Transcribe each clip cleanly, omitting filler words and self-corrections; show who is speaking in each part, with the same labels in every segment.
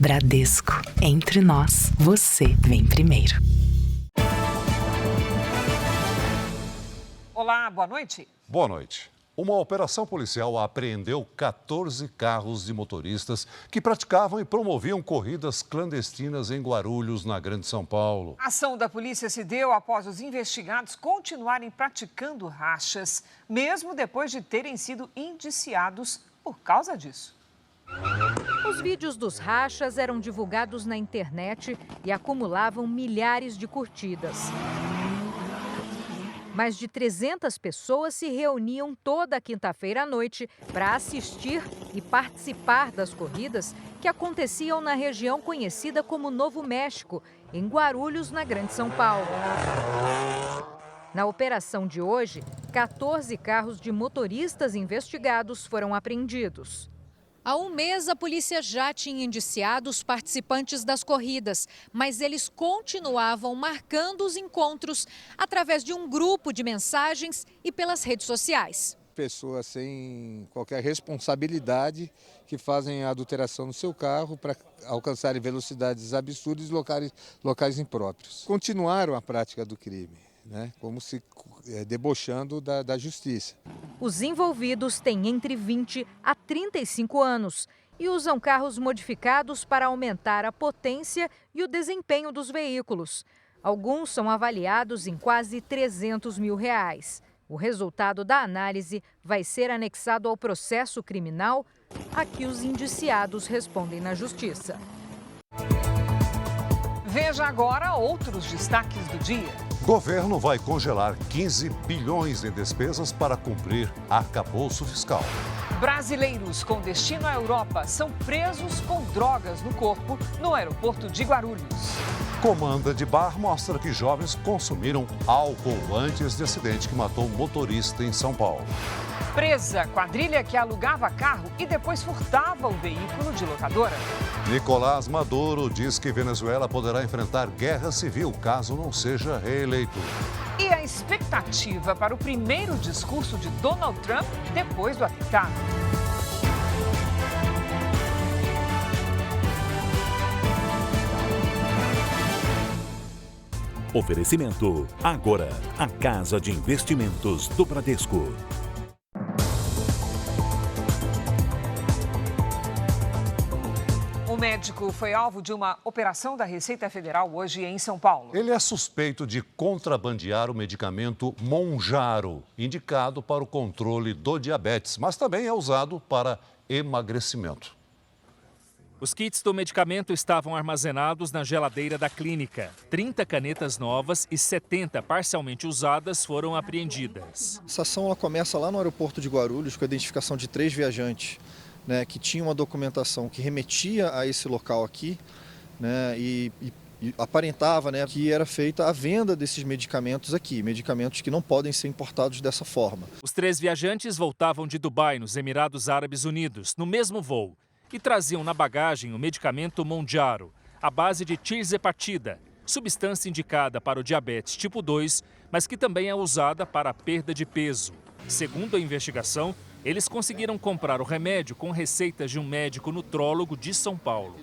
Speaker 1: Bradesco. Entre nós, você vem primeiro.
Speaker 2: Olá, boa noite.
Speaker 3: Boa noite. Uma operação policial apreendeu 14 carros de motoristas que praticavam e promoviam corridas clandestinas em Guarulhos, na Grande São Paulo.
Speaker 2: A ação da polícia se deu após os investigados continuarem praticando rachas, mesmo depois de terem sido indiciados por causa disso.
Speaker 4: Os vídeos dos rachas eram divulgados na internet e acumulavam milhares de curtidas. Mais de 300 pessoas se reuniam toda quinta-feira à noite para assistir e participar das corridas que aconteciam na região conhecida como Novo México, em Guarulhos, na Grande São Paulo. Na operação de hoje, 14 carros de motoristas investigados foram apreendidos. Há um mês, a polícia já tinha indiciado os participantes das corridas, mas eles continuavam marcando os encontros através de um grupo de mensagens e pelas redes sociais.
Speaker 5: Pessoas sem qualquer responsabilidade que fazem a adulteração no seu carro para alcançarem velocidades absurdas em locais impróprios. Continuaram a prática do crime, como se debochando da justiça.
Speaker 4: Os envolvidos têm entre 20 a 35 anos e usam carros modificados para aumentar a potência e o desempenho dos veículos. Alguns são avaliados em quase R$300 mil. O resultado da análise vai ser anexado ao processo criminal a que os indiciados respondem na justiça.
Speaker 2: Veja agora outros destaques do dia.
Speaker 3: Governo vai congelar 15 bilhões em despesas para cumprir arcabouço fiscal.
Speaker 2: Brasileiros com destino à Europa são presos com drogas no corpo no aeroporto de Guarulhos.
Speaker 3: Comanda de bar mostra que jovens consumiram álcool antes de acidente que matou um motorista em São Paulo.
Speaker 2: Presa quadrilha que alugava carro e depois furtava o veículo de locadora.
Speaker 3: Nicolás Maduro diz que Venezuela poderá enfrentar guerra civil caso não seja reeleito.
Speaker 2: E a expectativa para o primeiro discurso de Donald Trump depois do atentado.
Speaker 6: Oferecimento. Agora, a Casa de Investimentos do Bradesco.
Speaker 2: O médico foi alvo de uma operação da Receita Federal hoje em São Paulo.
Speaker 3: Ele é suspeito de contrabandear o medicamento Mounjaro, indicado para o controle do diabetes, mas também é usado para emagrecimento.
Speaker 7: Os kits do medicamento estavam armazenados na geladeira da clínica. 30 canetas novas e 70 parcialmente usadas foram apreendidas.
Speaker 8: Essa ação ela começa lá no aeroporto de Guarulhos com a identificação de 3 viajantes. Que tinha uma documentação que remetia a esse local aqui, e aparentava que era feita a venda desses medicamentos aqui, medicamentos que não podem ser importados dessa forma.
Speaker 7: Os 3 viajantes voltavam de Dubai, nos Emirados Árabes Unidos, no mesmo voo, e traziam na bagagem o medicamento Mounjaro, à base de tirzepatida, substância indicada para o diabetes tipo 2, mas que também é usada para a perda de peso. Segundo a investigação, eles conseguiram comprar o remédio com receitas de um médico nutrólogo de São Paulo.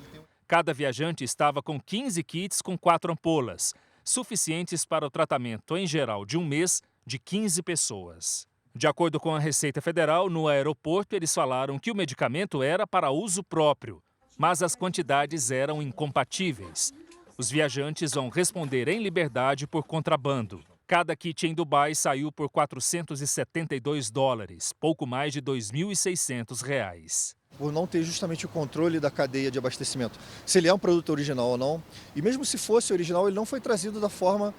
Speaker 7: Cada viajante estava com 15 kits com 4 ampolas, suficientes para o tratamento em geral de um mês de 15 pessoas. De acordo com a Receita Federal, no aeroporto eles falaram que o medicamento era para uso próprio, mas as quantidades eram incompatíveis. Os viajantes vão responder em liberdade por contrabando. Cada kit em Dubai saiu por $472, pouco mais de R$ 2.600.
Speaker 8: Por não ter justamente o controle da cadeia de abastecimento, se ele é um produto original ou não. E mesmo se fosse original, ele não foi trazido da forma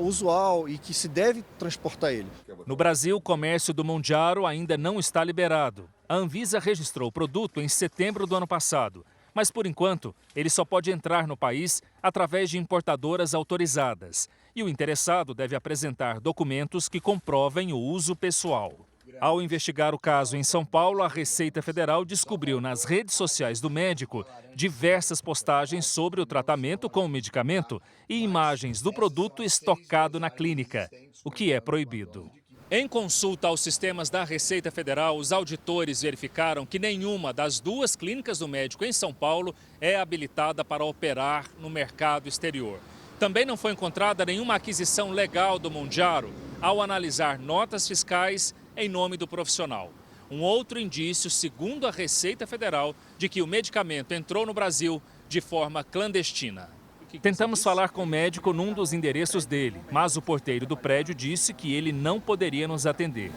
Speaker 8: usual e que se deve transportar ele.
Speaker 7: No Brasil, o comércio do Mounjaro ainda não está liberado. A Anvisa registrou o produto em setembro do ano passado, mas por enquanto ele só pode entrar no país através de importadoras autorizadas. E o interessado deve apresentar documentos que comprovem o uso pessoal. Ao investigar o caso em São Paulo, a Receita Federal descobriu nas redes sociais do médico diversas postagens sobre o tratamento com o medicamento e imagens do produto estocado na clínica, o que é proibido. Em consulta aos sistemas da Receita Federal, os auditores verificaram que nenhuma das 2 clínicas do médico em São Paulo é habilitada para operar no mercado exterior. Também não foi encontrada nenhuma aquisição legal do Mondiaro ao analisar notas fiscais em nome do profissional. Um outro indício, segundo a Receita Federal, de que o medicamento entrou no Brasil de forma clandestina. Tentamos falar com o médico num dos endereços dele, mas o porteiro do prédio disse que ele não poderia nos atender.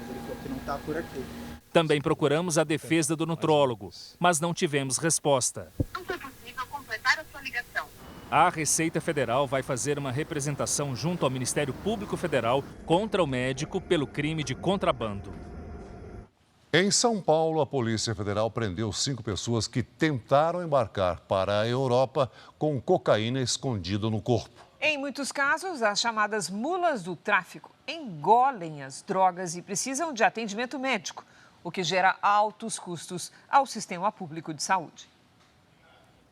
Speaker 7: Também procuramos a defesa do nutrólogo, mas não tivemos resposta.
Speaker 9: Não foi possível completar a sua ligação.
Speaker 7: A Receita Federal vai fazer uma representação junto ao Ministério Público Federal contra o médico pelo crime de contrabando.
Speaker 3: Em São Paulo, a Polícia Federal prendeu 5 pessoas que tentaram embarcar para a Europa com cocaína escondida no corpo.
Speaker 2: Em muitos casos, as chamadas mulas do tráfico engolem as drogas e precisam de atendimento médico, o que gera altos custos ao sistema público de saúde.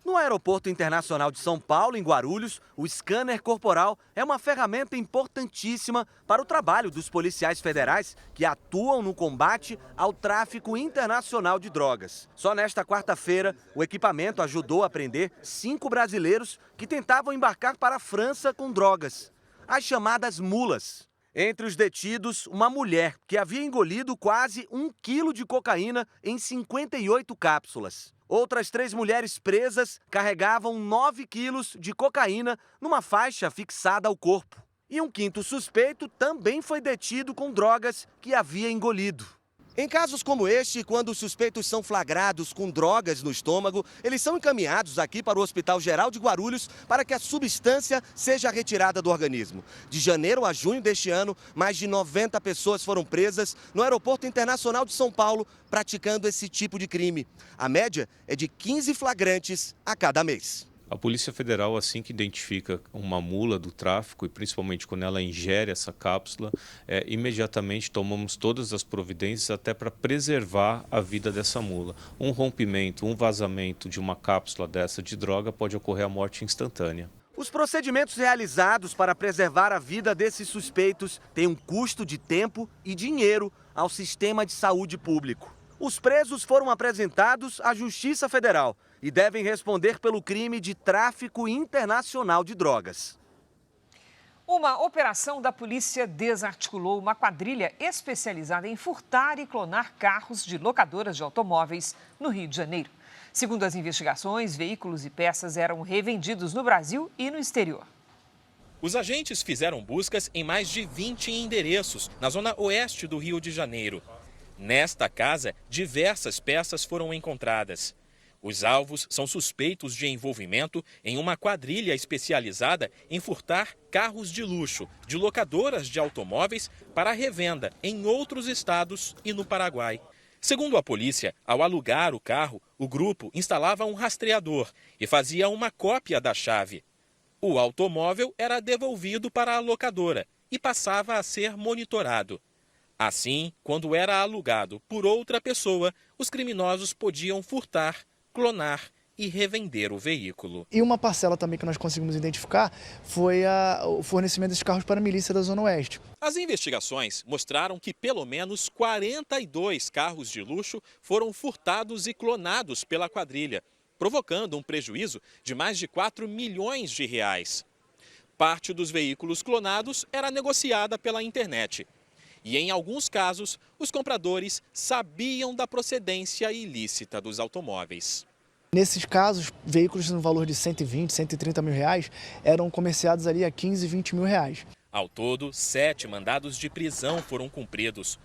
Speaker 10: No Aeroporto Internacional de São Paulo, em Guarulhos, o scanner corporal é uma ferramenta importantíssima para o trabalho dos policiais federais que atuam no combate ao tráfico internacional de drogas. Só nesta quarta-feira, o equipamento ajudou a prender 5 brasileiros que tentavam embarcar para a França com drogas, as chamadas mulas. Entre os detidos, uma mulher que havia engolido quase 1 quilo de cocaína em 58 cápsulas. Outras 3 mulheres presas carregavam 9 quilos de cocaína numa faixa fixada ao corpo. E um 5º suspeito também foi detido com drogas que havia engolido. Em casos como este, quando os suspeitos são flagrados com drogas no estômago, eles são encaminhados aqui para o Hospital Geral de Guarulhos para que a substância seja retirada do organismo. De janeiro a junho deste ano, mais de 90 pessoas foram presas no Aeroporto Internacional de São Paulo praticando esse tipo de crime. A média é de 15 flagrantes a cada mês.
Speaker 11: A Polícia Federal, assim que identifica uma mula do tráfico, e principalmente quando ela ingere essa cápsula, imediatamente tomamos todas as providências até para preservar a vida dessa mula. Um rompimento, um vazamento de uma cápsula dessa de droga pode ocorrer a morte instantânea.
Speaker 10: Os procedimentos realizados para preservar a vida desses suspeitos têm um custo de tempo e dinheiro ao sistema de saúde público. Os presos foram apresentados à Justiça Federal e devem responder pelo crime de tráfico internacional de drogas.
Speaker 2: Uma operação da polícia desarticulou uma quadrilha especializada em furtar e clonar carros de locadoras de automóveis no Rio de Janeiro. Segundo as investigações, veículos e peças eram revendidos no Brasil e no exterior.
Speaker 12: Os agentes fizeram buscas em mais de 20 endereços na zona oeste do Rio de Janeiro. Nesta casa, diversas peças foram encontradas. Os alvos são suspeitos de envolvimento em uma quadrilha especializada em furtar carros de luxo de locadoras de automóveis para revenda em outros estados e no Paraguai. Segundo a polícia, ao alugar o carro, o grupo instalava um rastreador e fazia uma cópia da chave. O automóvel era devolvido para a locadora e passava a ser monitorado. Assim, quando era alugado por outra pessoa, os criminosos podiam furtar, clonar e revender o veículo.
Speaker 13: E uma parcela também que nós conseguimos identificar foi o fornecimento desses carros para a milícia da Zona Oeste.
Speaker 12: As investigações mostraram que pelo menos 42 carros de luxo foram furtados e clonados pela quadrilha, provocando um prejuízo de mais de 4 milhões de reais. Parte dos veículos clonados era negociada pela internet. E, em alguns casos, os compradores sabiam da procedência ilícita dos automóveis.
Speaker 13: Nesses casos, veículos no valor de 120, 130 mil reais eram comerciados ali a 15, 20 mil reais.
Speaker 12: Ao todo, 7 mandados de prisão foram cumpridos.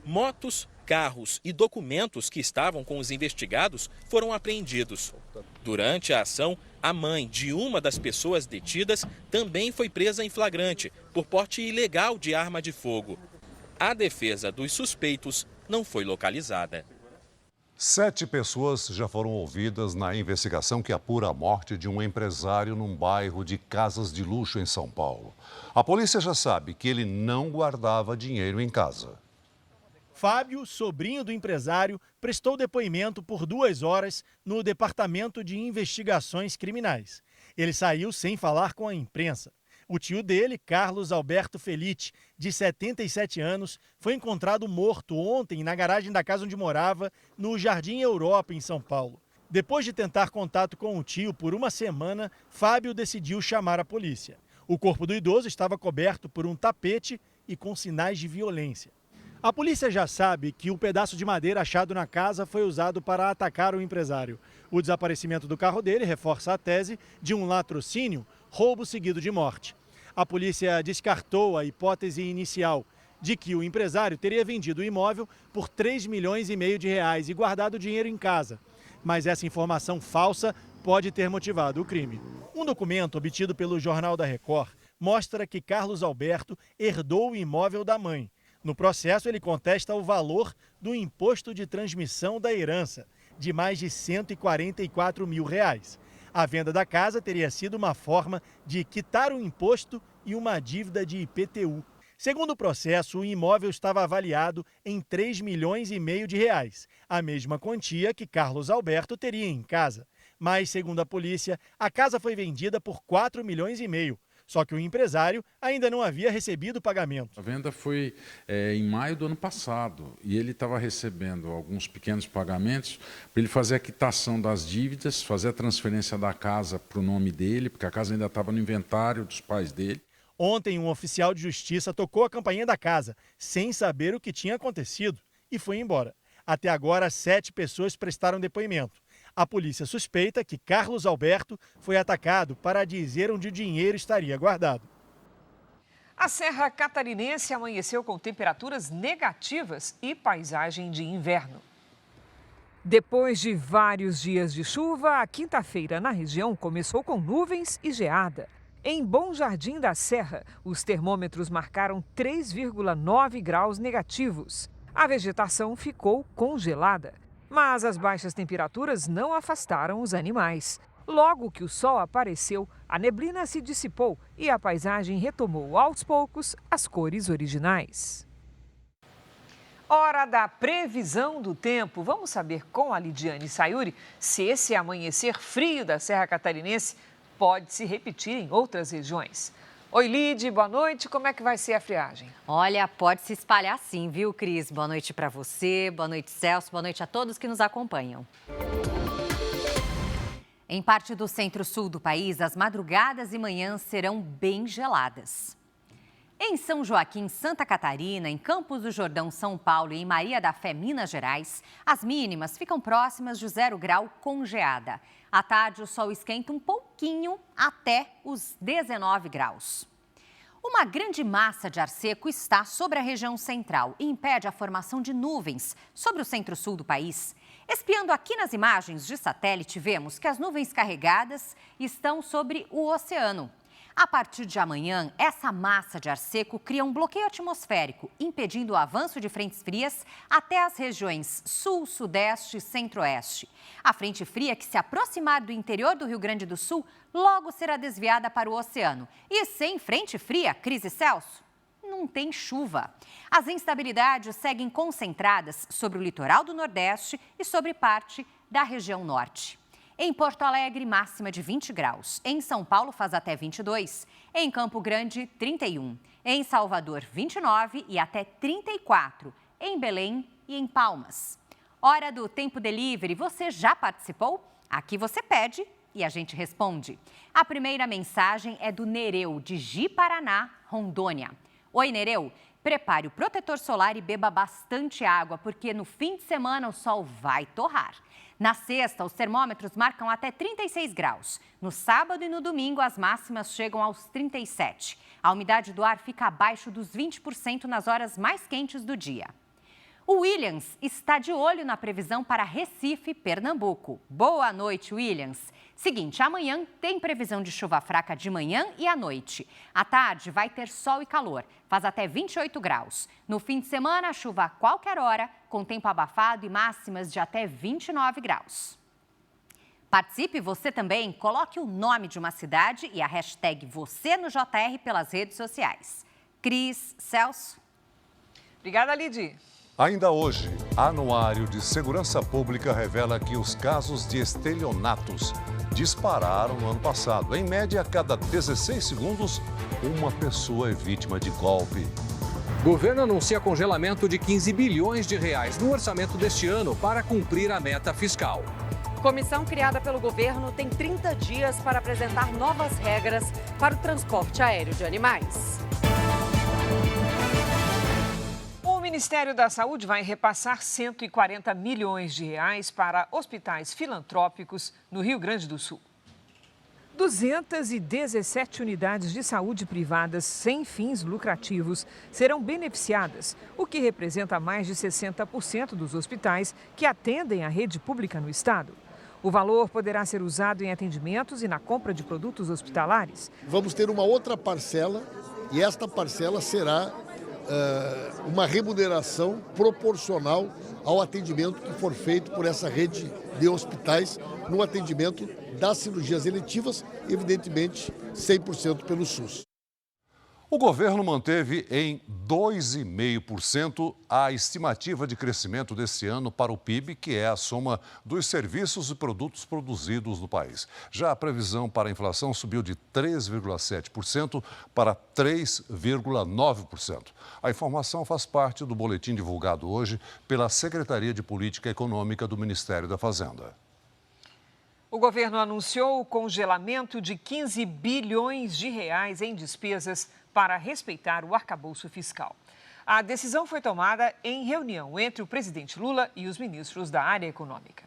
Speaker 12: Motos, carros e documentos que estavam com os investigados foram apreendidos. Durante a ação, a mãe de uma das pessoas detidas também foi presa em flagrante por porte ilegal de arma de fogo. A defesa dos suspeitos não foi localizada.
Speaker 3: 7 pessoas já foram ouvidas na investigação que apura a morte de um empresário num bairro de casas de luxo em São Paulo. A polícia já sabe que ele não guardava dinheiro em casa.
Speaker 14: Fábio, sobrinho do empresário, prestou depoimento por 2 horas no Departamento de Investigações Criminais. Ele saiu sem falar com a imprensa. O tio dele, Carlos Alberto Felite, de 77 anos, foi encontrado morto ontem na garagem da casa onde morava, no Jardim Europa, em São Paulo. Depois de tentar contato com o tio por uma semana, Fábio decidiu chamar a polícia. O corpo do idoso estava coberto por um tapete e com sinais de violência. A polícia já sabe que o pedaço de madeira achado na casa foi usado para atacar o empresário. O desaparecimento do carro dele reforça a tese de um latrocínio, roubo seguido de morte. A polícia descartou a hipótese inicial de que o empresário teria vendido o imóvel por 3,5 milhões de reais e guardado o dinheiro em casa. Mas essa informação falsa pode ter motivado o crime. Um documento obtido pelo Jornal da Record mostra que Carlos Alberto herdou o imóvel da mãe. No processo, ele contesta o valor do imposto de transmissão da herança, de mais de R$ 144 mil. A venda da casa teria sido uma forma de quitar o imposto e uma dívida de IPTU. Segundo o processo, o imóvel estava avaliado em 3,5 milhões de reais, a mesma quantia que Carlos Alberto teria em casa. Mas, segundo a polícia, a casa foi vendida por 4,5 milhões. Só que o empresário ainda não havia recebido o pagamento.
Speaker 15: A venda foi em maio do ano passado e ele estava recebendo alguns pequenos pagamentos para ele fazer a quitação das dívidas, fazer a transferência da casa para o nome dele, porque a casa ainda estava no inventário dos pais dele.
Speaker 14: Ontem, um oficial de justiça tocou a campainha da casa, sem saber o que tinha acontecido, e foi embora. Até agora, 7 pessoas prestaram depoimento. A polícia suspeita que Carlos Alberto foi atacado para dizer onde o dinheiro estaria guardado.
Speaker 2: A Serra Catarinense amanheceu com temperaturas negativas e paisagem de inverno. Depois de vários dias de chuva, a quinta-feira na região começou com nuvens e geada. Em Bom Jardim da Serra, os termômetros marcaram 3,9 graus negativos. A vegetação ficou congelada. Mas as baixas temperaturas não afastaram os animais. Logo que o sol apareceu, a neblina se dissipou e a paisagem retomou aos poucos as cores originais. Hora da previsão do tempo. Vamos saber com a Lidiane Sayuri se esse amanhecer frio da Serra Catarinense pode se repetir em outras regiões. Oi, Lid, boa noite. Como é que vai ser a friagem?
Speaker 16: Olha, pode se espalhar sim, viu, Cris? Boa noite para você, boa noite, Celso, boa noite a todos que nos acompanham. Em parte do centro-sul do país, as madrugadas e manhãs serão bem geladas. Em São Joaquim, Santa Catarina, em Campos do Jordão, São Paulo e em Maria da Fé, Minas Gerais, as mínimas ficam próximas de 0 grau com geada. À tarde, o sol esquenta um pouquinho até os 19 graus. Uma grande massa de ar seco está sobre a região central e impede a formação de nuvens sobre o centro-sul do país. Espiando aqui nas imagens de satélite, vemos que as nuvens carregadas estão sobre o oceano. A partir de amanhã, essa massa de ar seco cria um bloqueio atmosférico, impedindo o avanço de frentes frias até as regiões sul, sudeste e centro-oeste. A frente fria que se aproximar do interior do Rio Grande do Sul logo será desviada para o oceano. E sem frente fria, Cris e Celso, não tem chuva. As instabilidades seguem concentradas sobre o litoral do Nordeste e sobre parte da região Norte. Em Porto Alegre, máxima de 20 graus. Em São Paulo, faz até 22. Em Campo Grande, 31. Em Salvador, 29 e até 34. Em Belém e em Palmas. Hora do Tempo Delivery. Você já participou? Aqui você pede e a gente responde. A primeira mensagem é do Nereu, de Ji-Paraná, Rondônia. Oi, Nereu. Prepare o protetor solar e beba bastante água, porque no fim de semana o sol vai torrar. Na sexta, os termômetros marcam até 36 graus. No sábado e no domingo, as máximas chegam aos 37. A umidade do ar fica abaixo dos 20% nas horas mais quentes do dia. O Williams está de olho na previsão para Recife, Pernambuco. Boa noite, Williams. Seguinte, amanhã tem previsão de chuva fraca de manhã e à noite. À tarde vai ter sol e calor, faz até 28 graus. No fim de semana, chuva a qualquer hora, com tempo abafado e máximas de até 29 graus. Participe você também, coloque o nome de uma cidade e a hashtag você no JR pelas redes sociais. Cris, Celso.
Speaker 2: Obrigada, Lidy.
Speaker 3: Ainda hoje, Anuário de Segurança Pública revela que os casos de estelionatos dispararam no ano passado. Em média, a cada 16 segundos, uma pessoa é vítima de golpe.
Speaker 17: O governo anuncia congelamento de 15 bilhões de reais no orçamento deste ano para cumprir a meta fiscal.
Speaker 18: Comissão criada pelo governo tem 30 dias para apresentar novas regras para o transporte aéreo de animais.
Speaker 2: O Ministério da Saúde vai repassar 140 milhões de reais para hospitais filantrópicos no Rio Grande do Sul. 217 unidades de saúde privadas sem fins lucrativos serão beneficiadas, o que representa mais de 60% dos hospitais que atendem a rede pública no estado. O valor poderá ser usado em atendimentos e na compra de produtos hospitalares.
Speaker 19: Vamos ter uma outra parcela e esta parcela será uma remuneração proporcional ao atendimento que for feito por essa rede de hospitais no atendimento das cirurgias eletivas, evidentemente 100% pelo SUS.
Speaker 3: O governo manteve em 2,5% a estimativa de crescimento desse ano para o PIB, que é a soma dos serviços e produtos produzidos no país. Já a previsão para a inflação subiu de 3,7% para 3,9%. A informação faz parte do boletim divulgado hoje pela Secretaria de Política Econômica do Ministério da Fazenda.
Speaker 2: O governo anunciou o congelamento de 15 bilhões de reais em despesas para respeitar o arcabouço fiscal. A decisão foi tomada em reunião entre o presidente Lula e os ministros da área econômica.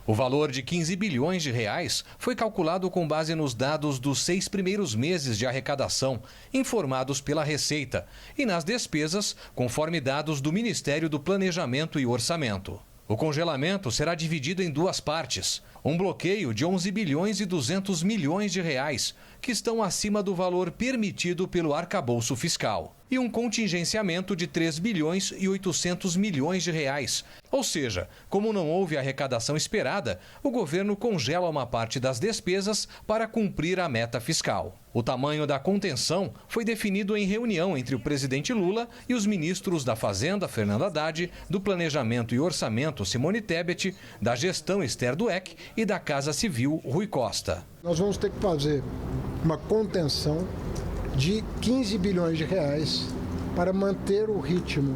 Speaker 17: O valor de 15 bilhões de reais foi calculado com base nos dados dos 6 primeiros meses de arrecadação, informados pela Receita, e nas despesas, conforme dados do Ministério do Planejamento e Orçamento. O congelamento será dividido em duas partes. Um bloqueio de 11 bilhões e 200 milhões de reais, que estão acima do valor permitido pelo arcabouço fiscal. E um contingenciamento de 3 bilhões e 800 milhões de reais. Ou seja, como não houve arrecadação esperada, o governo congela uma parte das despesas para cumprir a meta fiscal. O tamanho da contenção foi definido em reunião entre o presidente Lula e os ministros da Fazenda, Fernando Haddad, do Planejamento e Orçamento, Simone Tebet, da Gestão, Esther Dweck, e da Casa Civil, Rui Costa.
Speaker 20: Nós vamos ter que fazer uma contenção de 15 bilhões de reais para manter o ritmo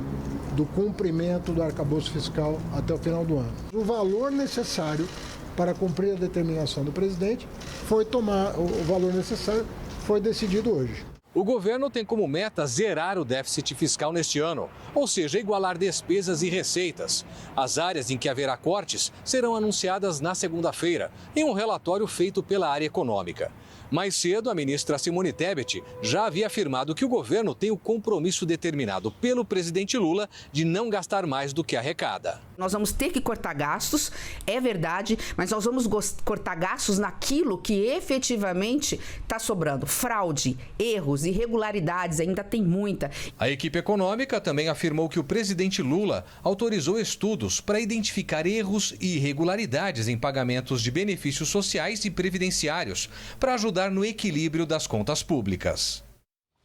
Speaker 20: do cumprimento do arcabouço fiscal até o final do ano. O valor necessário para cumprir a determinação do presidente o valor necessário foi decidido hoje.
Speaker 17: O governo tem como meta zerar o déficit fiscal neste ano, ou seja, igualar despesas e receitas. As áreas em que haverá cortes serão anunciadas na segunda-feira, em um relatório feito pela área econômica. Mais cedo, a ministra Simone Tebet já havia afirmado que o governo tem o compromisso determinado pelo presidente Lula de não gastar mais do que arrecada.
Speaker 21: Nós vamos ter que cortar gastos, é verdade, mas nós vamos cortar gastos naquilo que efetivamente está sobrando. Fraude, erros, irregularidades, ainda tem muita.
Speaker 17: A equipe econômica também afirmou que o presidente Lula autorizou estudos para identificar erros e irregularidades em pagamentos de benefícios sociais e previdenciários, para ajudar no equilíbrio das contas públicas.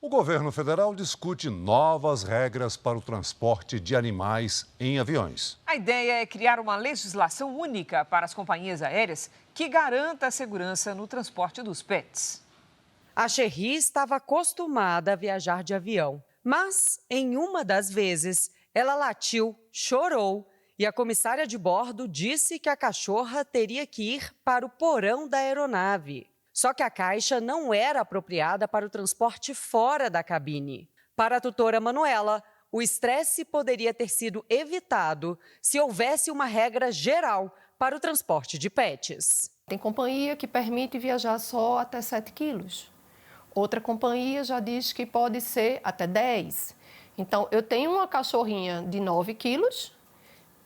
Speaker 3: O governo federal discute novas regras para o transporte de animais em aviões.
Speaker 2: A ideia é criar uma legislação única para as companhias aéreas que garanta a segurança no transporte dos pets.
Speaker 18: A Cherry estava acostumada a viajar de avião, mas em uma das vezes ela latiu, chorou e a comissária de bordo disse que a cachorra teria que ir para o porão da aeronave. Só que a caixa não era apropriada para o transporte fora da cabine. Para a tutora Manuela, o estresse poderia ter sido evitado se houvesse uma regra geral para o transporte de pets.
Speaker 22: Tem companhia que permite viajar só até 7 quilos. Outra companhia já diz que pode ser até 10. Então, eu tenho uma cachorrinha de 9 quilos,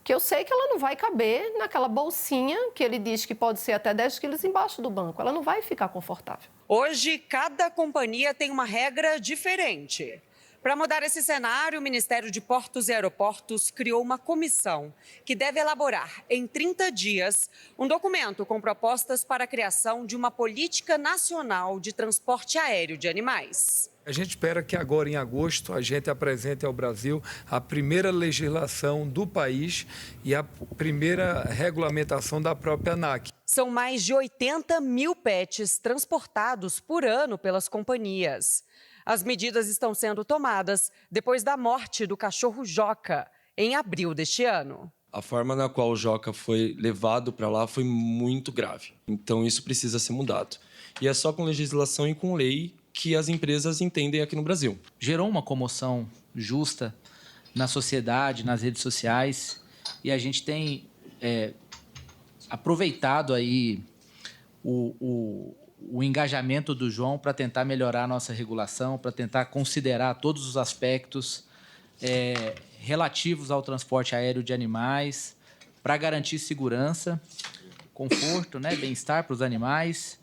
Speaker 22: que eu sei que ela não vai caber naquela bolsinha que ele diz que pode ser até 10 quilos embaixo do banco. Ela não vai ficar confortável.
Speaker 18: Hoje, cada companhia tem uma regra diferente. Para mudar esse cenário, o Ministério de Portos e Aeroportos criou uma comissão que deve elaborar, em 30 dias, um documento com propostas para a criação de uma política nacional de transporte aéreo de animais.
Speaker 1: A gente espera que agora, em agosto, a gente apresente ao Brasil a primeira legislação do país e a primeira regulamentação da própria ANAC.
Speaker 18: São mais de 80 mil pets transportados por ano pelas companhias. As medidas estão sendo tomadas depois da morte do cachorro Joca, em abril deste ano.
Speaker 5: A forma na qual o Joca foi levado para lá foi muito grave. Então, isso precisa ser mudado. E é só com legislação e com lei que as empresas entendem aqui no Brasil.
Speaker 23: Gerou uma comoção justa na sociedade, nas redes sociais, e a gente tem aproveitado aí o engajamento do João para tentar melhorar a nossa regulação, para tentar considerar todos os aspectos relativos ao transporte aéreo de animais, para garantir segurança, conforto, bem-estar para os animais.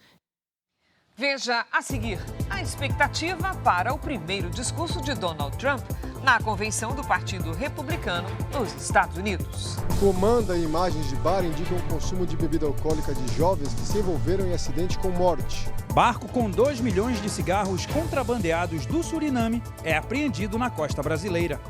Speaker 2: Veja a seguir a expectativa para o primeiro discurso de Donald Trump na convenção do Partido Republicano nos Estados Unidos.
Speaker 24: Comanda e imagens de bar indicam o consumo de bebida alcoólica de jovens que se envolveram em acidente com morte.
Speaker 25: Barco com 2 milhões de cigarros contrabandeados do Suriname é apreendido na costa brasileira.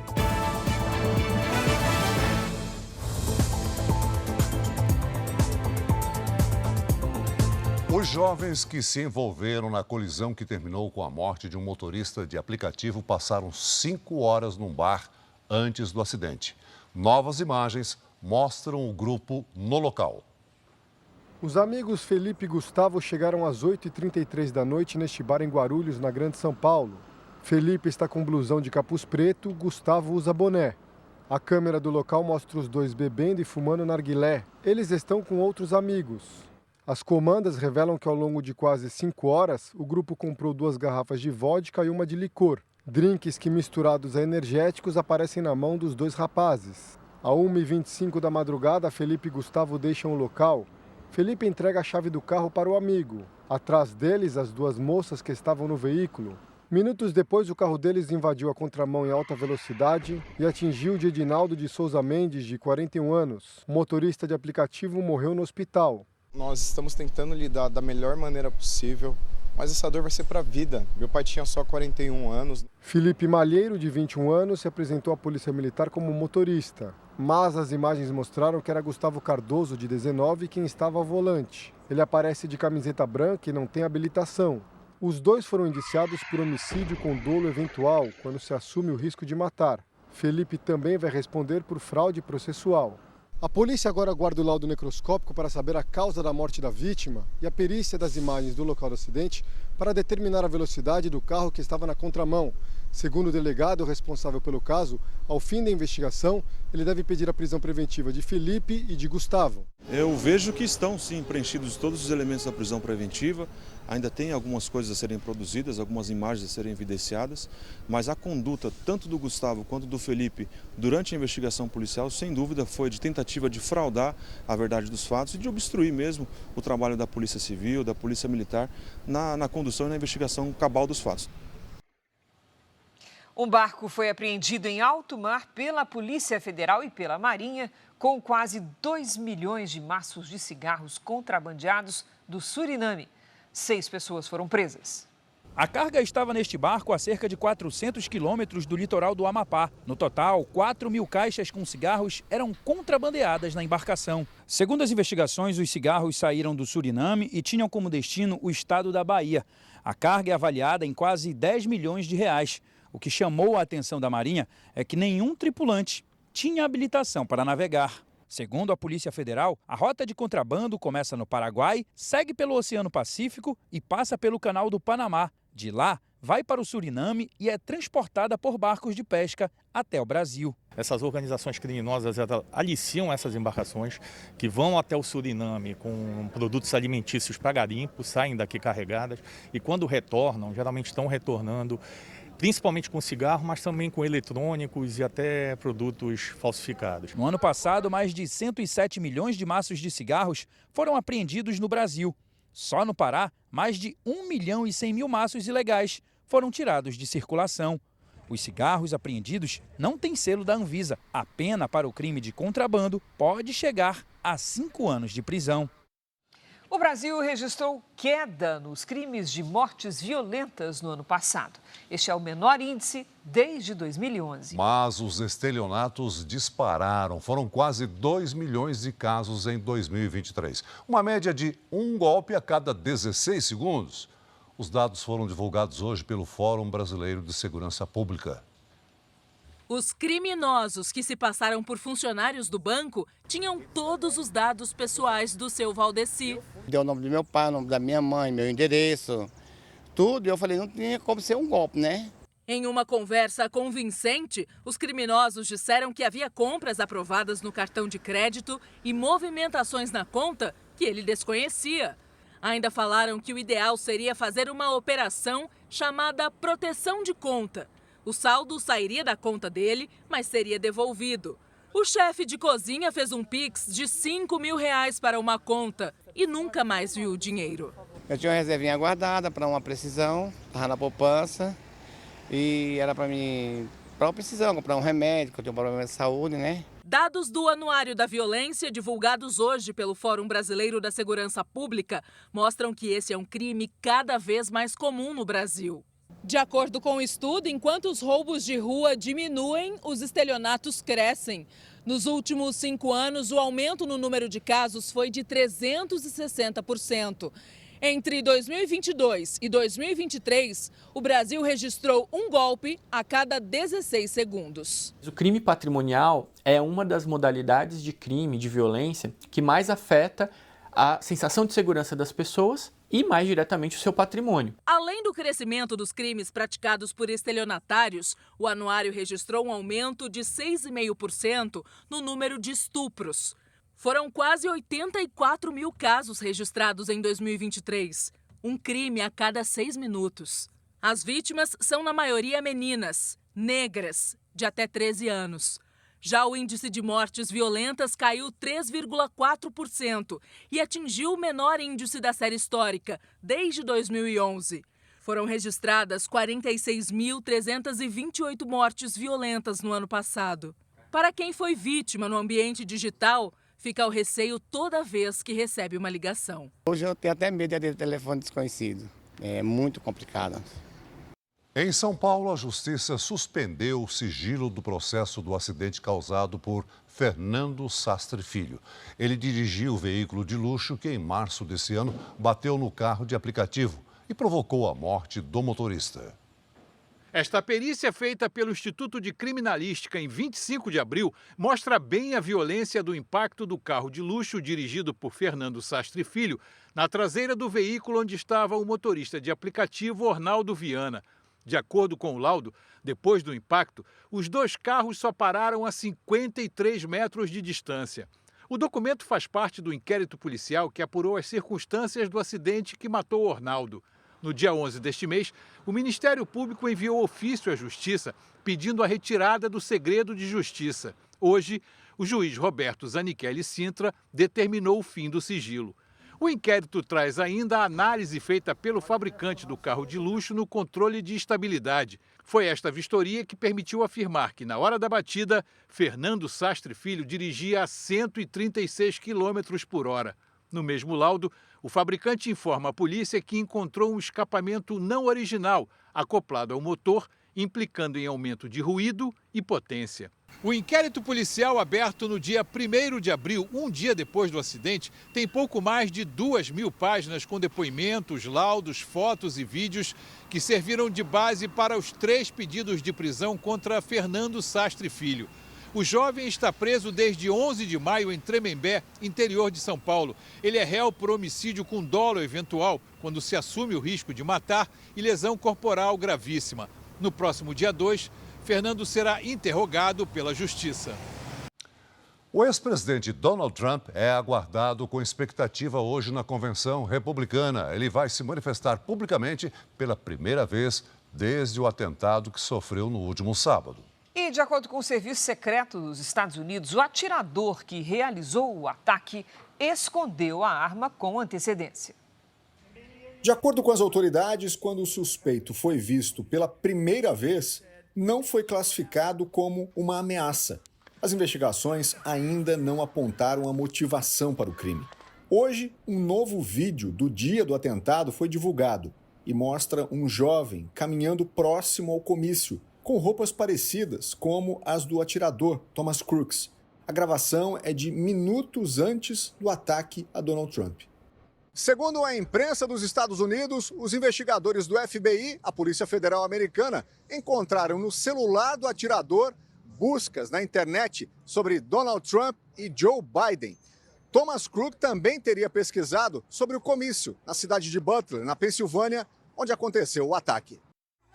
Speaker 3: Os jovens que se envolveram na colisão que terminou com a morte de um motorista de aplicativo passaram 5 horas num bar antes do acidente. Novas imagens mostram o grupo no local.
Speaker 24: Os amigos Felipe e Gustavo chegaram às 8h33 da noite neste bar em Guarulhos, na Grande São Paulo. Felipe está com blusão de capuz preto, Gustavo usa boné. A câmera do local mostra os dois bebendo e fumando narguilé. Eles estão com outros amigos. As comandas revelam que ao longo de quase 5 horas, o grupo comprou 2 garrafas de vodka e uma de licor. Drinks que, misturados a energéticos, aparecem na mão dos 2 rapazes. À 1h25 da madrugada, Felipe e Gustavo deixam o local. Felipe entrega a chave do carro para o amigo. Atrás deles, as 2 moças que estavam no veículo. Minutos depois, o carro deles invadiu a contramão em alta velocidade e atingiu o de Edinaldo de Souza Mendes, de 41 anos. O motorista de aplicativo morreu no hospital.
Speaker 26: Nós estamos tentando lidar da melhor maneira possível, mas essa dor vai ser para a vida. Meu pai tinha só 41 anos.
Speaker 24: Felipe Malheiro, de 21 anos, se apresentou à Polícia Militar como motorista. Mas as imagens mostraram que era Gustavo Cardoso, de 19, quem estava ao volante. Ele aparece de camiseta branca e não tem habilitação. Os 2 foram indiciados por homicídio com dolo eventual, quando se assume o risco de matar. Felipe também vai responder por fraude processual. A polícia agora aguarda o laudo necroscópico para saber a causa da morte da vítima e a perícia das imagens do local do acidente para determinar a velocidade do carro que estava na contramão. Segundo o delegado responsável pelo caso, ao fim da investigação, ele deve pedir a prisão preventiva de Felipe e de Gustavo.
Speaker 27: Eu vejo que estão, sim, preenchidos todos os elementos da prisão preventiva. Ainda tem algumas coisas a serem produzidas, algumas imagens a serem evidenciadas, mas a conduta tanto do Gustavo quanto do Felipe durante a investigação policial, sem dúvida, foi de tentativa de fraudar a verdade dos fatos e de obstruir mesmo o trabalho da Polícia Civil, da Polícia Militar, na condução e na investigação cabal dos fatos.
Speaker 2: Um barco foi apreendido em alto mar pela Polícia Federal e pela Marinha, com quase 2 milhões de maços de cigarros contrabandeados do Suriname. 6 pessoas foram presas.
Speaker 25: A carga estava neste barco a cerca de 400 quilômetros do litoral do Amapá. No total, 4 mil caixas com cigarros eram contrabandeadas na embarcação. Segundo as investigações, os cigarros saíram do Suriname e tinham como destino o estado da Bahia. A carga é avaliada em quase 10 milhões de reais. O que chamou a atenção da Marinha é que nenhum tripulante tinha habilitação para navegar. Segundo a Polícia Federal, a rota de contrabando começa no Paraguai, segue pelo Oceano Pacífico e passa pelo Canal do Panamá. De lá, vai para o Suriname e é transportada por barcos de pesca até o Brasil.
Speaker 28: Essas organizações criminosas aliciam essas embarcações que vão até o Suriname com produtos alimentícios para garimpo, saem daqui carregadas e quando retornam, geralmente estão retornando principalmente com cigarro, mas também com eletrônicos e até produtos falsificados.
Speaker 25: No ano passado, mais de 107 milhões de maços de cigarros foram apreendidos no Brasil. Só no Pará, mais de 1 milhão e 100 mil maços ilegais foram tirados de circulação. Os cigarros apreendidos não têm selo da Anvisa. A pena para o crime de contrabando pode chegar a 5 anos de prisão.
Speaker 2: O Brasil registrou queda nos crimes de mortes violentas no ano passado. Este é o menor índice desde 2011.
Speaker 3: Mas os estelionatos dispararam. Foram quase 2 milhões de casos em 2023. Uma média de um golpe a cada 16 segundos. Os dados foram divulgados hoje pelo Fórum Brasileiro de Segurança Pública.
Speaker 4: Os criminosos que se passaram por funcionários do banco tinham todos os dados pessoais do seu Valdeci.
Speaker 6: Deu o nome do meu pai, o nome da minha mãe, meu endereço, tudo. E eu falei, não tinha como ser um golpe, né?
Speaker 4: Em uma conversa convincente, os criminosos disseram que havia compras aprovadas no cartão de crédito e movimentações na conta que ele desconhecia. Ainda falaram que o ideal seria fazer uma operação chamada proteção de conta. O saldo sairia da conta dele, mas seria devolvido. O chefe de cozinha fez um Pix de R$5 mil para uma conta e nunca mais viu o dinheiro.
Speaker 6: Eu tinha uma reservinha guardada para uma precisão, estava na poupança e era para mim, para uma precisão, comprar um remédio, que eu tenho um problema de saúde, né?
Speaker 4: Dados do Anuário da Violência, divulgados hoje pelo Fórum Brasileiro da Segurança Pública, mostram que esse é um crime cada vez mais comum no Brasil. De acordo com o estudo, enquanto os roubos de rua diminuem, os estelionatos crescem. Nos últimos 5 anos, o aumento no número de casos foi de 360%. Entre 2022 e 2023, o Brasil registrou um golpe a cada 16 segundos.
Speaker 7: O crime patrimonial é uma das modalidades de crime, de violência, que mais afeta a sensação de segurança das pessoas e, mais diretamente, o seu patrimônio.
Speaker 4: Além do crescimento dos crimes praticados por estelionatários, o anuário registrou um aumento de 6,5% no número de estupros. Foram quase 84 mil casos registrados em 2023, um crime a cada 6 minutos. As vítimas são, na maioria, meninas, negras, de até 13 anos. Já o índice de mortes violentas caiu 3,4% e atingiu o menor índice da série histórica desde 2011. Foram registradas 46.328 mortes violentas no ano passado. Para quem foi vítima no ambiente digital, fica o receio toda vez que recebe uma ligação.
Speaker 6: Hoje eu tenho até medo de telefone desconhecido. É muito complicado.
Speaker 3: Em São Paulo, a Justiça suspendeu o sigilo do processo do acidente causado por Fernando Sastre Filho. Ele dirigia o veículo de luxo que, em março desse ano, bateu no carro de aplicativo e provocou a morte do motorista.
Speaker 8: Esta perícia, feita pelo Instituto de Criminalística em 25 de abril, mostra bem a violência do impacto do carro de luxo dirigido por Fernando Sastre Filho na traseira do veículo onde estava o motorista de aplicativo Ornaldo Viana. De acordo com o laudo, depois do impacto, os dois carros só pararam a 53 metros de distância. O documento faz parte do inquérito policial que apurou as circunstâncias do acidente que matou Ornaldo. No dia 11 deste mês, o Ministério Público enviou ofício à Justiça pedindo a retirada do segredo de justiça. Hoje, o juiz Roberto Zanichelli Sintra determinou o fim do sigilo. O inquérito traz ainda a análise feita pelo fabricante do carro de luxo no controle de estabilidade. Foi esta vistoria que permitiu afirmar que, na hora da batida, Fernando Sastre Filho dirigia a 136 km por hora. No mesmo laudo, o fabricante informa à polícia que encontrou um escapamento não original acoplado ao motor, implicando em aumento de ruído e potência. O inquérito policial aberto no dia 1º de abril, um dia depois do acidente, tem pouco mais de 2.000 páginas com depoimentos, laudos, fotos e vídeos que serviram de base para os 3 pedidos de prisão contra Fernando Sastre Filho. O jovem está preso desde 11 de maio em Tremembé, interior de São Paulo. Ele é réu por homicídio com dolo eventual, quando se assume o risco de matar, e lesão corporal gravíssima. No próximo dia 2, Fernando será interrogado pela Justiça.
Speaker 3: O ex-presidente Donald Trump é aguardado com expectativa hoje na convenção republicana. Ele vai se manifestar publicamente pela primeira vez desde o atentado que sofreu no último sábado.
Speaker 2: E, de acordo com o Serviço Secreto dos Estados Unidos, o atirador que realizou o ataque escondeu a arma com antecedência.
Speaker 9: De acordo com as autoridades, quando o suspeito foi visto pela primeira vez, não foi classificado como uma ameaça. As investigações ainda não apontaram a motivação para o crime. Hoje, um novo vídeo do dia do atentado foi divulgado e mostra um jovem caminhando próximo ao comício, com roupas parecidas como as do atirador Thomas Crooks. A gravação é de minutos antes do ataque a Donald Trump.
Speaker 10: Segundo a imprensa dos Estados Unidos, os investigadores do FBI, a Polícia Federal Americana, encontraram no celular do atirador buscas na internet sobre Donald Trump e Joe Biden. Thomas Crook também teria pesquisado sobre o comício na cidade de Butler, na Pensilvânia, onde aconteceu o ataque.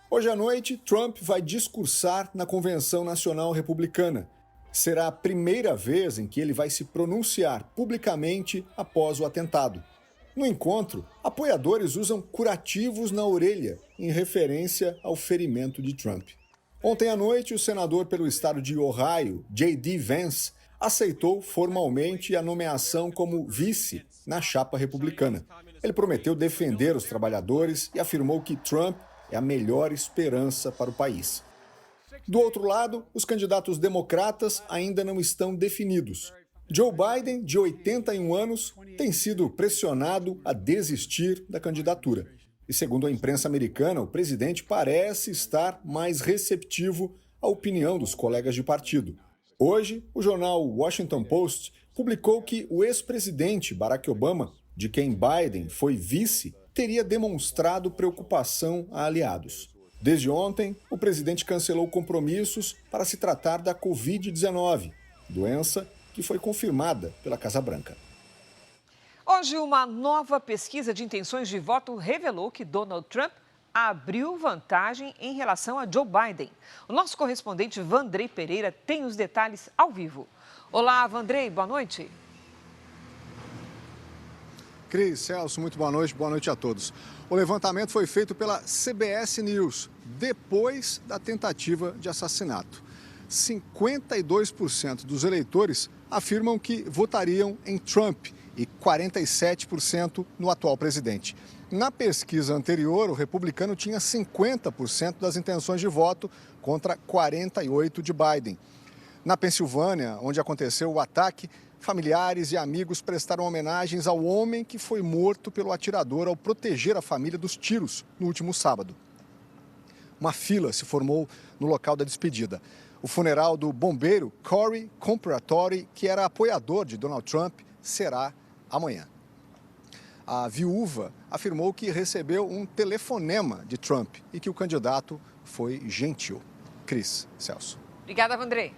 Speaker 9: Hoje à noite, Trump vai discursar na Convenção Nacional Republicana. Será a primeira vez em que ele vai se pronunciar publicamente após o atentado. No encontro, apoiadores usam curativos na orelha, em referência ao ferimento de Trump. Ontem à noite, o senador pelo estado de Ohio, J.D. Vance, aceitou formalmente a nomeação como vice na chapa republicana. Ele prometeu defender os trabalhadores e afirmou que Trump é a melhor esperança para o país. Do outro lado, os candidatos democratas ainda não estão definidos. Joe Biden, de 81 anos, tem sido pressionado a desistir da candidatura. E segundo a imprensa americana, o presidente parece estar mais receptivo à opinião dos colegas de partido. Hoje, o jornal Washington Post publicou que o ex-presidente Barack Obama, de quem Biden foi vice, teria demonstrado preocupação a aliados. Desde ontem, o presidente cancelou compromissos para se tratar da Covid-19, doença que foi confirmada pela Casa Branca.
Speaker 2: Hoje, uma nova pesquisa de intenções de voto revelou que Donald Trump abriu vantagem em relação a Joe Biden. O nosso correspondente Vandrei Pereira tem os detalhes ao vivo. Olá, Vandrei, boa noite.
Speaker 10: Cris, Celso, muito boa noite a todos. O levantamento foi feito pela CBS News, depois da tentativa de assassinato. 52% dos eleitores afirmam que votariam em Trump e 47% no atual presidente. Na pesquisa anterior, o republicano tinha 50% das intenções de voto contra 48% de Biden. Na Pensilvânia, onde aconteceu o ataque, familiares e amigos prestaram homenagens ao homem que foi morto pelo atirador ao proteger a família dos tiros no último sábado. Uma fila se formou no local da despedida. O funeral do bombeiro Corey Comparatori, que era apoiador de Donald Trump, será amanhã. A viúva afirmou que recebeu um telefonema de Trump e que o candidato foi gentil. Cris, Celso.
Speaker 2: Obrigada, Vandrei.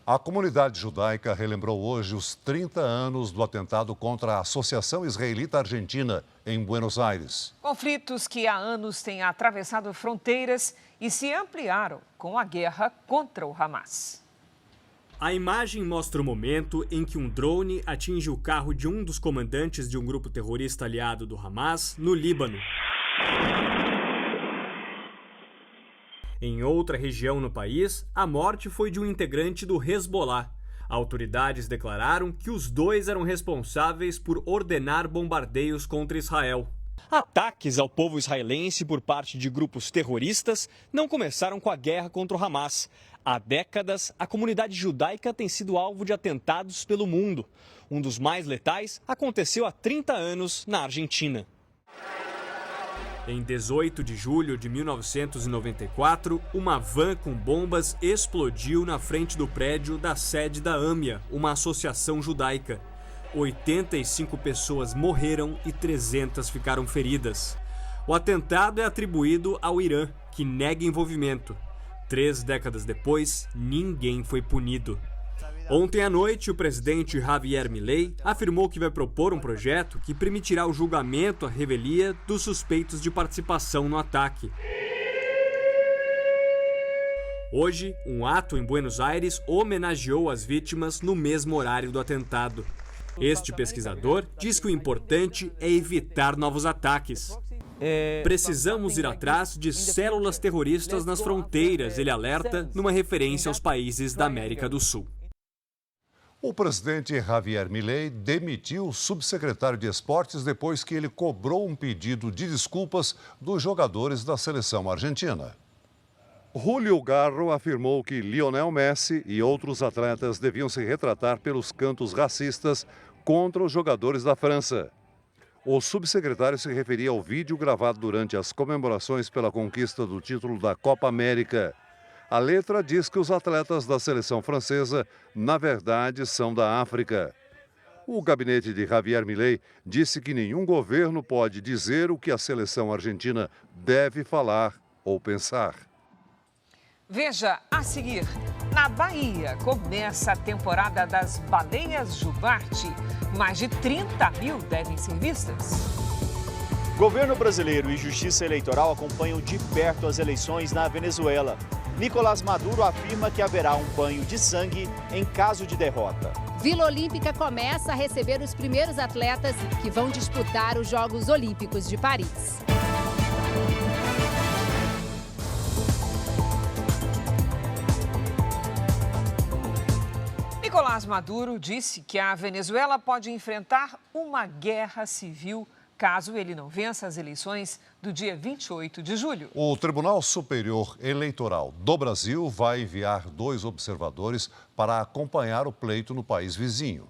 Speaker 3: A comunidade judaica relembrou hoje os 30 anos do atentado contra a Associação Israelita Argentina em Buenos Aires.
Speaker 2: Conflitos que há anos têm atravessado fronteiras e se ampliaram com a guerra contra o Hamas.
Speaker 11: A imagem mostra o momento em que um drone atinge o carro de um dos comandantes de um grupo terrorista aliado do Hamas no Líbano. Em outra região no país, a morte foi de um integrante do Hezbollah. Autoridades declararam que os dois eram responsáveis por ordenar bombardeios contra Israel. Ataques ao povo israelense por parte de grupos terroristas não começaram com a guerra contra o Hamas. Há décadas, a comunidade judaica tem sido alvo de atentados pelo mundo. Um dos mais letais aconteceu há 30 anos na Argentina. Em 18 de julho de 1994, uma van com bombas explodiu na frente do prédio da sede da AMIA, uma associação judaica. 85 pessoas morreram e 300 ficaram feridas. O atentado é atribuído ao Irã, que nega envolvimento. 3 décadas depois, ninguém foi punido. Ontem à noite, o presidente Javier Milei afirmou que vai propor um projeto que permitirá o julgamento à revelia dos suspeitos de participação no ataque. Hoje, um ato em Buenos Aires homenageou as vítimas no mesmo horário do atentado. Este pesquisador diz que o importante é evitar novos ataques. Precisamos ir atrás de células terroristas nas fronteiras, ele alerta, numa referência aos países da América do Sul.
Speaker 3: O presidente Javier Milei demitiu o subsecretário de Esportes depois que ele cobrou um pedido de desculpas dos jogadores da seleção argentina. Julio Garro afirmou que Lionel Messi e outros atletas deviam se retratar pelos cantos racistas contra os jogadores da França. O subsecretário se referia ao vídeo gravado durante as comemorações pela conquista do título da Copa América. A letra diz que os atletas da seleção francesa, na verdade, são da África. O gabinete de Javier Milei disse que nenhum governo pode dizer o que a seleção argentina deve falar ou pensar.
Speaker 2: Veja a seguir. Na Bahia começa a temporada das baleias jubarte. Mais de 30 mil devem ser vistas.
Speaker 12: Governo brasileiro e Justiça Eleitoral acompanham de perto as eleições na Venezuela. Nicolás Maduro afirma que haverá um banho de sangue em caso de derrota.
Speaker 13: Vila Olímpica começa a receber os primeiros atletas que vão disputar os Jogos Olímpicos de Paris.
Speaker 2: Nicolás Maduro disse que a Venezuela pode enfrentar uma guerra civil caso ele não vença as eleições do dia 28 de julho.
Speaker 3: O Tribunal Superior Eleitoral do Brasil vai enviar 2 observadores para acompanhar o pleito no país vizinho.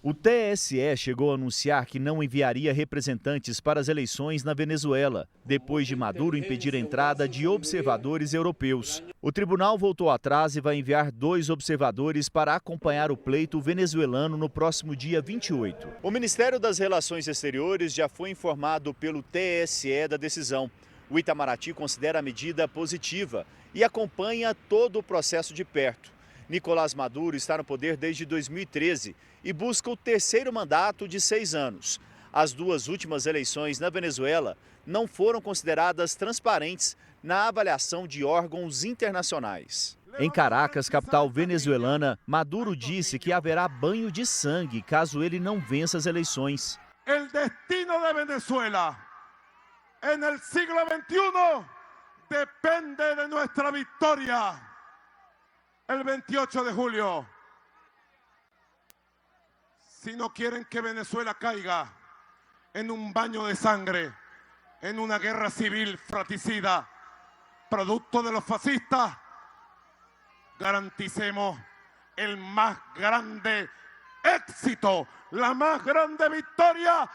Speaker 12: O TSE chegou a anunciar que não enviaria representantes para as eleições na Venezuela, depois de Maduro impedir a entrada de observadores europeus. O tribunal voltou atrás e vai enviar 2 observadores para acompanhar o pleito venezuelano no próximo dia 28. O Ministério das Relações Exteriores já foi informado pelo TSE da decisão. O Itamaraty considera a medida positiva e acompanha todo o processo de perto. Nicolás Maduro está no poder desde 2013 e busca o 3º mandato de 6 anos. As 2 últimas eleições na Venezuela não foram consideradas transparentes na avaliação de órgãos internacionais. Em Caracas, capital venezuelana, Maduro disse que haverá banho de sangue caso ele não vença as eleições.
Speaker 14: O destino de Venezuela no século XXI depende de nossa vitória. El 28 de julio, si no quieren que Venezuela caiga en un baño de sangre, en una guerra civil fratricida, producto de los fascistas, garanticemos el más grande éxito, la más grande victoria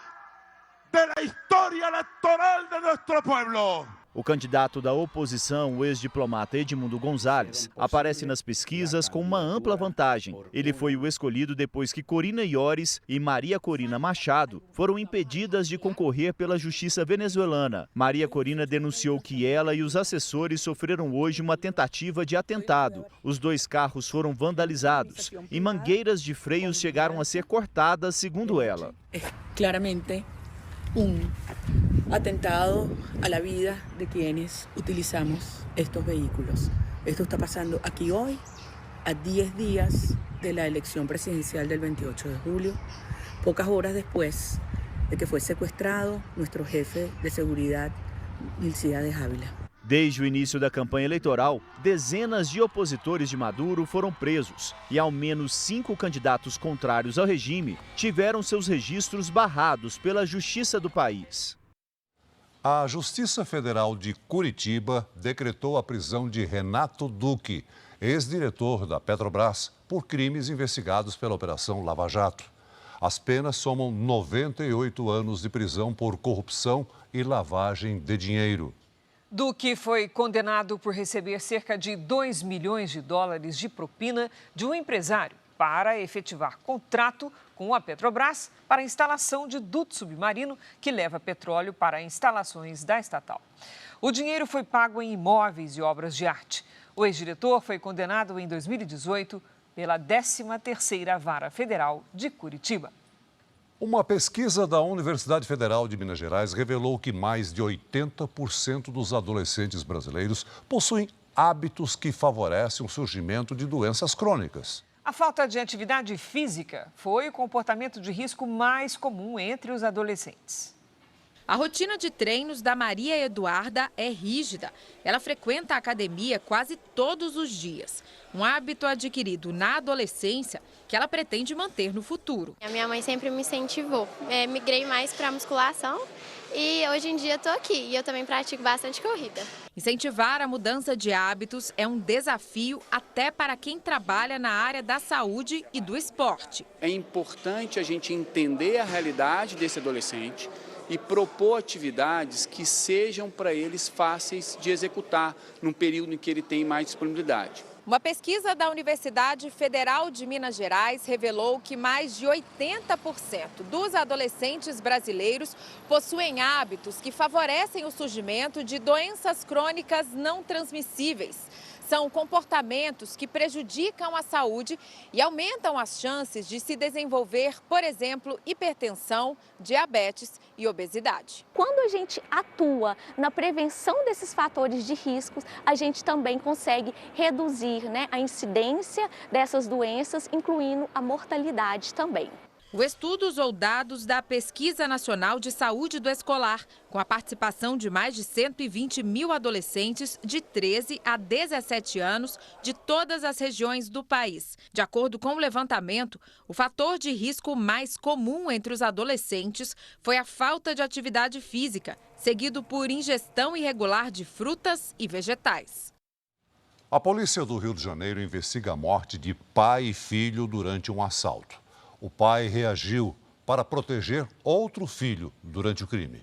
Speaker 14: de la historia electoral de nuestro pueblo. O candidato da oposição, o ex-diplomata Edmundo Gonzalez, aparece nas pesquisas com uma ampla vantagem. Ele foi o escolhido depois que Corina Iores e Maria Corina Machado foram impedidas de concorrer pela justiça venezuelana. Maria Corina denunciou que ela e os assessores sofreram hoje uma tentativa de atentado. Os 2 carros foram vandalizados e mangueiras de freios chegaram a ser cortadas, segundo ela.
Speaker 15: Claramente atentado a la vida de quienes utilizamos estos vehículos. Esto está pasando aquí hoy, a 10 días de la elección presidencial del 28 de julio, pocas horas después de que fue secuestrado nuestro jefe de seguridad, Nilciades Ávila.
Speaker 12: Desde o início da campanha eleitoral, dezenas de opositores de Maduro foram presos e ao menos 5 candidatos contrários ao regime tiveram seus registros barrados pela justiça do país.
Speaker 3: A Justiça Federal de Curitiba decretou a prisão de Renato Duque, ex-diretor da Petrobras, por crimes investigados pela Operação Lava Jato. As penas somam 98 anos de prisão por corrupção e lavagem de dinheiro.
Speaker 2: Duque foi condenado por receber cerca de 2 milhões de dólares de propina de um empresário para efetivar contrato com a Petrobras para a instalação de duto submarino que leva petróleo para instalações da estatal. O dinheiro foi pago em imóveis e obras de arte. O ex-diretor foi condenado em 2018 pela 13ª Vara Federal de Curitiba.
Speaker 3: Uma pesquisa da Universidade Federal de Minas Gerais revelou que mais de 80% dos adolescentes brasileiros possuem hábitos que favorecem o surgimento de doenças crônicas.
Speaker 2: A falta de atividade física foi o comportamento de risco mais comum entre os adolescentes.
Speaker 1: A rotina de treinos da Maria Eduarda é rígida. Ela frequenta a academia quase todos os dias. Um hábito adquirido na adolescência que ela pretende manter no futuro.
Speaker 16: A minha mãe sempre me incentivou. Migrei mais para a musculação e hoje em dia estou aqui. E eu também pratico bastante corrida.
Speaker 1: Incentivar a mudança de hábitos é um desafio até para quem trabalha na área da saúde e do esporte.
Speaker 17: É importante a gente entender a realidade desse adolescente e propor atividades que sejam para eles fáceis de executar num período em que ele tem mais disponibilidade.
Speaker 1: Uma pesquisa da Universidade Federal de Minas Gerais revelou que mais de 80% dos adolescentes brasileiros possuem hábitos que favorecem o surgimento de doenças crônicas não transmissíveis. São comportamentos que prejudicam a saúde e aumentam as chances de se desenvolver, por exemplo, hipertensão, diabetes e obesidade.
Speaker 18: Quando a gente atua na prevenção desses fatores de riscos, a gente também consegue reduzir, a incidência dessas doenças, incluindo a mortalidade também.
Speaker 1: O estudo usou dados da Pesquisa Nacional de Saúde do Escolar, com a participação de mais de 120 mil adolescentes de 13 a 17 anos de todas as regiões do país. De acordo com o levantamento, o fator de risco mais comum entre os adolescentes foi a falta de atividade física, seguido por ingestão irregular de frutas e vegetais.
Speaker 3: A polícia do Rio de Janeiro investiga a morte de pai e filho durante um assalto. O pai reagiu para proteger outro filho durante o crime.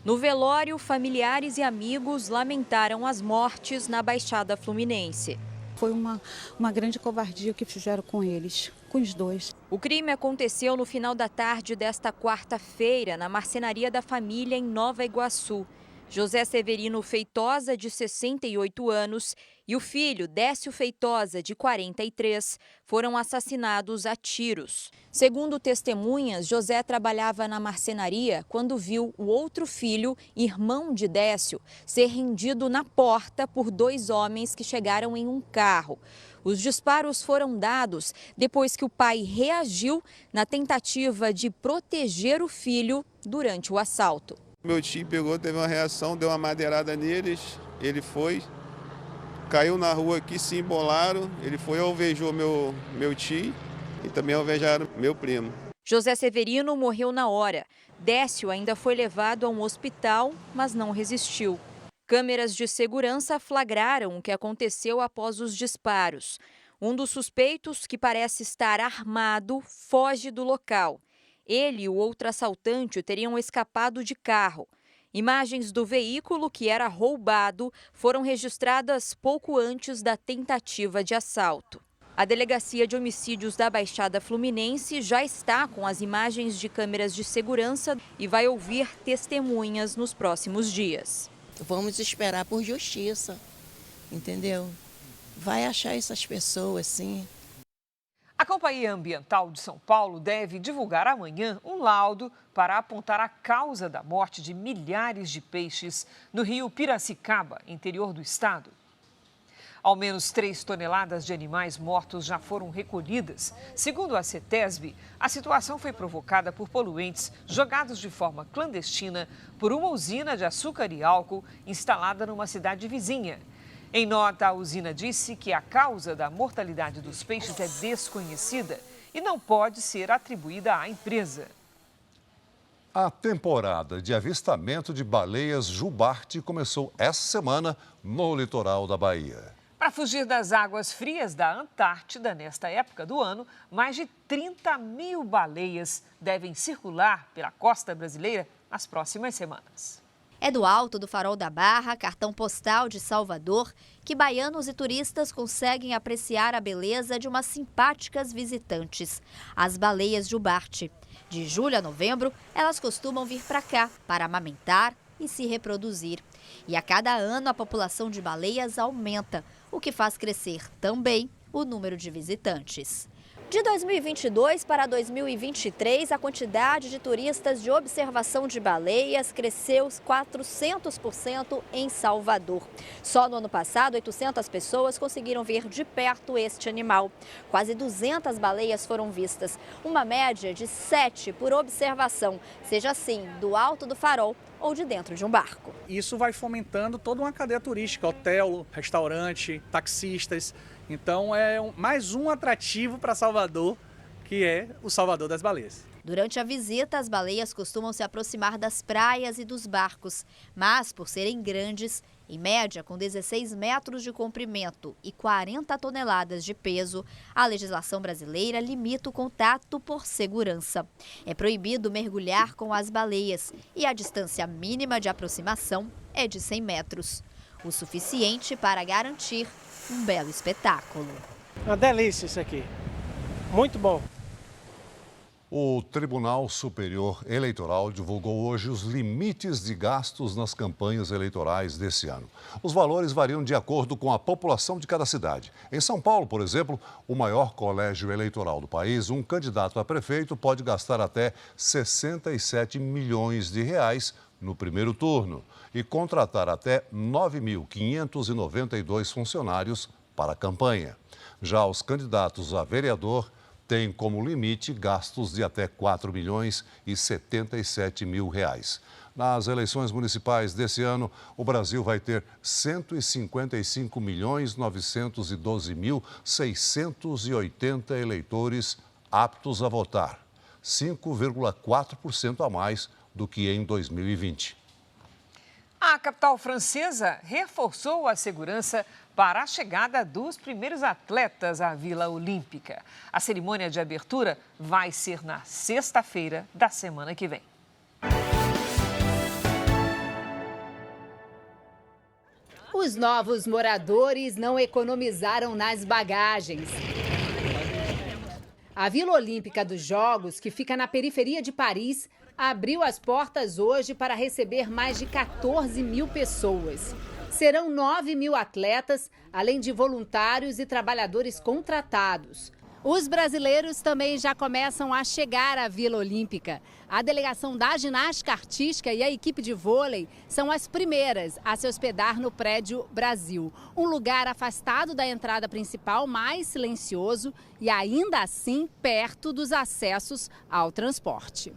Speaker 19: No velório, familiares e amigos lamentaram as mortes na Baixada Fluminense.
Speaker 20: Foi uma grande covardia o que fizeram com eles, com os dois.
Speaker 19: O crime aconteceu no final da tarde desta quarta-feira, na marcenaria da família em Nova Iguaçu. José Severino Feitosa, de 68 anos, e o filho Décio Feitosa, de 43, foram assassinados a tiros. Segundo testemunhas, José trabalhava na marcenaria quando viu o outro filho, irmão de Décio, ser rendido na porta por dois homens que chegaram em um carro. Os disparos foram dados depois que o pai reagiu na tentativa de proteger o filho durante o assalto.
Speaker 21: Meu tio pegou, teve uma reação, deu uma madeirada neles, ele foi, caiu na rua aqui, se embolaram, ele foi, alvejou meu tio e também alvejaram meu primo.
Speaker 19: José Severino morreu na hora. Décio ainda foi levado a um hospital, mas não resistiu. Câmeras de segurança flagraram o que aconteceu após os disparos. Um dos suspeitos, que parece estar armado, foge do local. Ele e o outro assaltante teriam escapado de carro. Imagens do veículo que era roubado foram registradas pouco antes da tentativa de assalto. A Delegacia de Homicídios da Baixada Fluminense já está com as imagens de câmeras de segurança e vai ouvir testemunhas nos próximos dias.
Speaker 22: Vamos esperar por justiça, entendeu? Vai achar essas pessoas, sim.
Speaker 2: A Companhia Ambiental de São Paulo deve divulgar amanhã um laudo para apontar a causa da morte de milhares de peixes no rio Piracicaba, interior do estado. Ao menos 3 toneladas de animais mortos já foram recolhidas. Segundo a CETESB, a situação foi provocada por poluentes jogados de forma clandestina por uma usina de açúcar e álcool instalada numa cidade vizinha. Em nota, a usina disse que a causa da mortalidade dos peixes é desconhecida e não pode ser atribuída à empresa.
Speaker 3: A temporada de avistamento de baleias jubarte começou essa semana no litoral da Bahia.
Speaker 2: Para fugir das águas frias da Antártida nesta época do ano, mais de 30 mil baleias devem circular pela costa brasileira nas próximas semanas.
Speaker 29: É do alto do Farol da Barra, cartão postal de Salvador, que baianos e turistas conseguem apreciar a beleza de umas simpáticas visitantes, as baleias jubarte. De julho a novembro, elas costumam vir para cá para amamentar e se reproduzir. E a cada ano a população de baleias aumenta, o que faz crescer também o número de visitantes. De 2022 para 2023, a quantidade de turistas de observação de baleias cresceu 400% em Salvador. Só no ano passado, 800 pessoas conseguiram ver de perto este animal. Quase 200 baleias foram vistas, uma média de 7 por observação, seja assim do alto do farol ou de dentro de um barco.
Speaker 4: Isso vai fomentando toda uma cadeia turística, hotel, restaurante, taxistas. Então é mais um atrativo para Salvador, que é o Salvador das Baleias.
Speaker 29: Durante a visita, as baleias costumam se aproximar das praias e dos barcos, mas por serem grandes, em média com 16 metros de comprimento e 40 toneladas de peso, a legislação brasileira limita o contato por segurança. É proibido mergulhar com as baleias e a distância mínima de aproximação é de 100 metros, o suficiente para garantir um belo espetáculo.
Speaker 5: Uma delícia isso aqui, muito bom.
Speaker 3: O Tribunal Superior Eleitoral divulgou hoje os limites de gastos nas campanhas eleitorais desse ano. Os valores variam de acordo com a população de cada cidade. Em São Paulo, por exemplo, o maior colégio eleitoral do país, um candidato a prefeito pode gastar até 67 milhões de reais no primeiro turno e contratar até 9.592 funcionários para a campanha. Já os candidatos a vereador têm como limite gastos de até 4 milhões e 77 mil reais. Nas eleições municipais desse ano, o Brasil vai ter 155.912.680 eleitores aptos a votar, 5,4% a mais do que em 2020.
Speaker 2: A capital francesa reforçou a segurança para a chegada dos primeiros atletas à Vila Olímpica. A cerimônia de abertura vai ser na sexta-feira da semana que vem.
Speaker 13: Os novos moradores não economizaram nas bagagens. A Vila Olímpica dos Jogos, que fica na periferia de Paris, abriu as portas hoje para receber mais de 14 mil pessoas. Serão 9 mil atletas, além de voluntários e trabalhadores contratados. Os brasileiros também já começam a chegar à Vila Olímpica. A delegação da ginástica artística e a equipe de vôlei são as primeiras a se hospedar no Prédio Brasil, um lugar afastado da entrada principal, mais silencioso e ainda assim perto dos acessos ao transporte.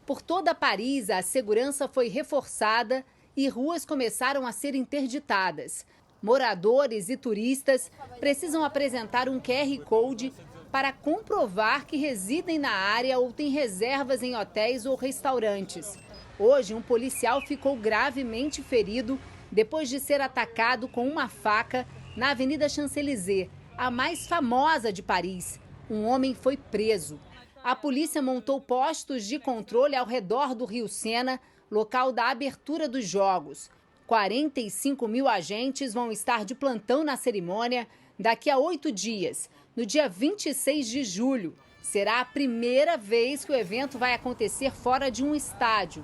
Speaker 13: Por toda Paris, a segurança foi reforçada e ruas começaram a ser interditadas. Moradores e turistas precisam apresentar um QR Code para comprovar que residem na área ou têm reservas em hotéis ou restaurantes. Hoje, um policial ficou gravemente ferido depois de ser atacado com uma faca na Avenida Champs-Élysées, a mais famosa de Paris. Um homem foi preso. A polícia montou postos de controle ao redor do Rio Sena, local da abertura dos Jogos. 45 mil agentes vão estar de plantão na cerimônia daqui a 8 dias, no dia 26 de julho. Será a primeira vez que o evento vai acontecer fora de um estádio.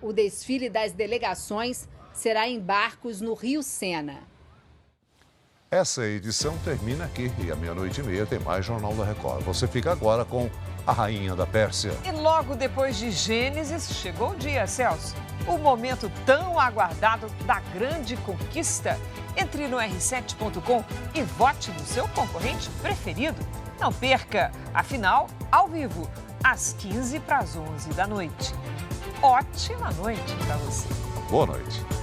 Speaker 13: O desfile das delegações será em barcos no Rio Sena.
Speaker 3: Essa edição termina aqui e à 00:30 tem mais Jornal da Record. Você fica agora com a Rainha da Pérsia.
Speaker 2: E logo depois de Gênesis, chegou o dia, Celso. O momento tão aguardado da grande conquista. Entre no r7.com e vote no seu concorrente preferido. Não perca a final ao vivo, às 15 para as 11 da noite. Ótima noite para você.
Speaker 3: Boa noite.